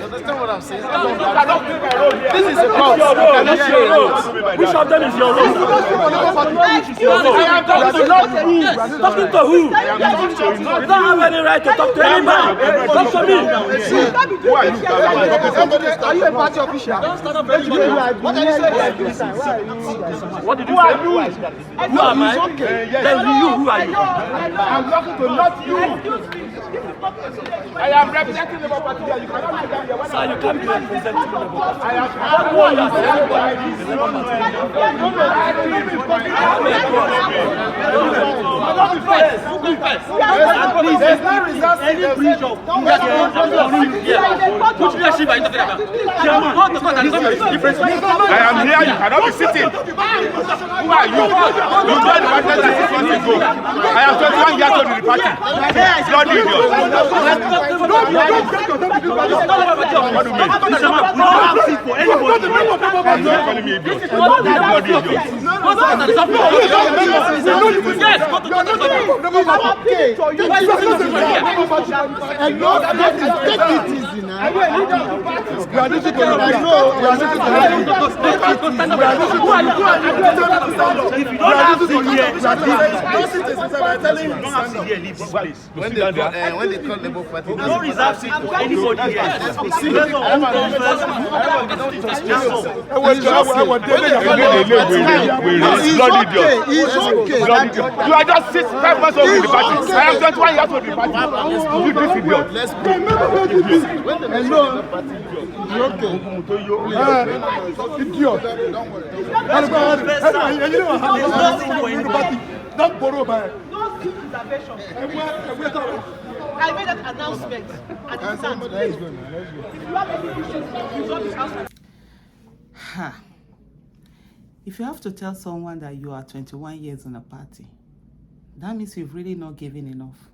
Understand what I'm saying? This is a court. Which of them is your role? Talking to who? You don't have any right to talk to anybody. Talk to me. Who are you? Are you a party official? Don't stand up for anybody. What are you saying? What did you say? Who am I? Then you, who are you? I'm talking to not you. I am representing the party here. You cannot be down here. Sir, you can't be representing the party. I am there's no result. Any breach of which leadership are you talking about? I am here. You cannot be sitting. Who are you? You joined the party 6 months ago. I am 21 years old in the party. Blood idiot. What do you mean? We don't have seat for anybody. You're calling me idiot. This is not the Blood idiot. Yes, go to if you don't have seat here, leave this place. When they call Labour Party, No reserve seat for anybody here. Blood idiot. You are just 5 months old in the party. I am 21 years old in the party. You this idiot. Let's go. Idiot. Don't borrow by. I made that announcement at the stand. If you have any issues, resolve this house. If you have to tell someone that you are 21 years in a party, that means you've really not given enough.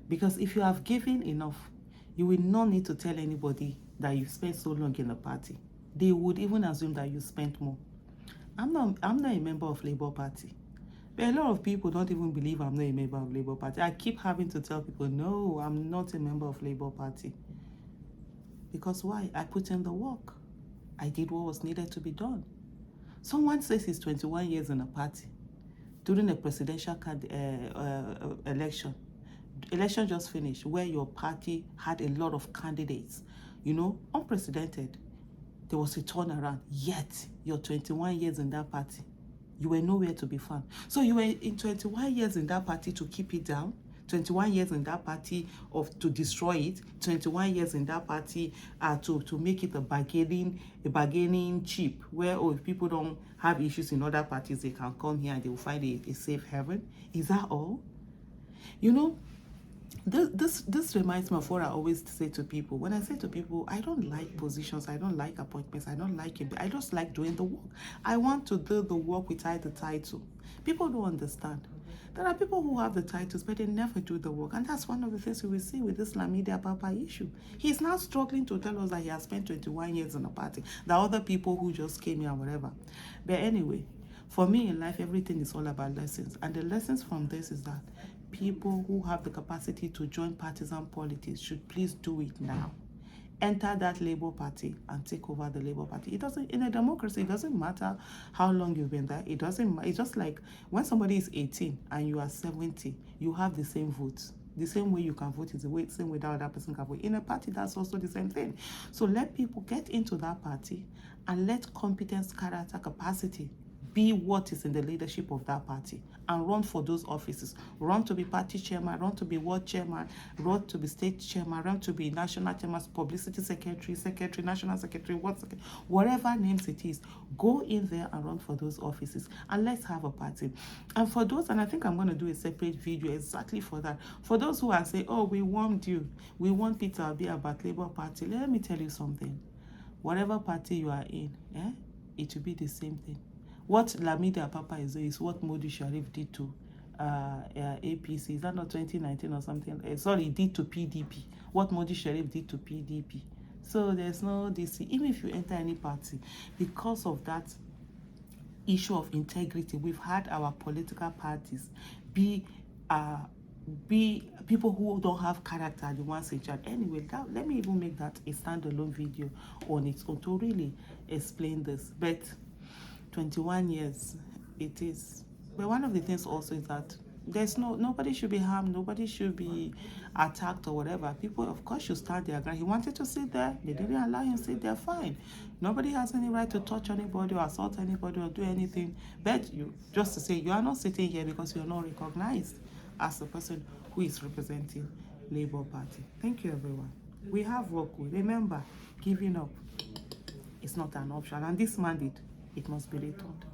Because if you have given enough, you will not need to tell anybody that you spent so long in the party. They would even assume that you spent more. I'm not a member of Labour Party. But a lot of people don't even believe I'm not a member of Labour Party. I keep having to tell people, no, I'm not a member of Labour Party. Because why? I put in the work. I did what was needed to be done. Someone says he's 21 years in a party. During a presidential election just finished, where your party had a lot of candidates, unprecedented. There was a turnaround, yet you're 21 years in that party. You were nowhere to be found. So you were in 21 years in that party to keep it down, 21 years in that party to destroy it, 21 years in that party to make it a bargaining chip, where if people don't have issues in other parties, they can come here and they will find a safe haven. Is that all? This reminds me of what I always say to people. When I say to people, I don't like positions, I don't like appointments, I don't like it. I just like doing the work. I want to do the work without the title. People don't understand. There are people who have the titles, but they never do the work. And that's one of the things we will see with this Apapa issue. He's now struggling to tell us that he has spent 21 years in a party. There are other people who just came here and whatever. But anyway, for me in life, everything is all about lessons. And the lessons from this is that people who have the capacity to join partisan politics should please do it now. Enter that Labour Party and take over the Labour Party. It doesn't, in a democracy, it doesn't matter how long you've been there. It doesn't. It's just like when somebody is 18 and you are 70, you have the same votes. The same way you can vote is the same way that other person can vote. In a party, that's also the same thing. So let people get into that party and let competence, character, capacity be what is in the leadership of that party and run for those offices. Run to be party chairman, run to be ward chairman, run to be state chairman, run to be national chairman, publicity secretary, national secretary, whatever names it is. Go in there and run for those offices and let's have a party. And for those, and I think I'm going to do a separate video exactly for that. For those who are saying, oh, we want you, we want Peter Obi about Labour Party, let me tell you something. Whatever party you are in, it will be the same thing. What Apapa is doing is what Modi Sharif did to APC. Is that not 2019 or something? Sorry, did to PDP. What Modi Sharif did to PDP. So there's no DC. Even if you enter any party, because of that issue of integrity, we've had our political parties be be people who don't have character are the ones in charge. Anyway, let me even make that a standalone video on its own to really explain this. But 21 years it is. But one of the things also is that nobody should be harmed, nobody should be attacked or whatever. People, of course, should stand their ground. He wanted to sit there, they didn't allow him to sit there, fine. Nobody has any right to touch anybody or assault anybody or do anything. But you just to say you are not sitting here because you are not recognized as the person who is representing Labour Party. Thank you, everyone. We have work with. Remember, giving up is not an option, and this mandate, it must be returned.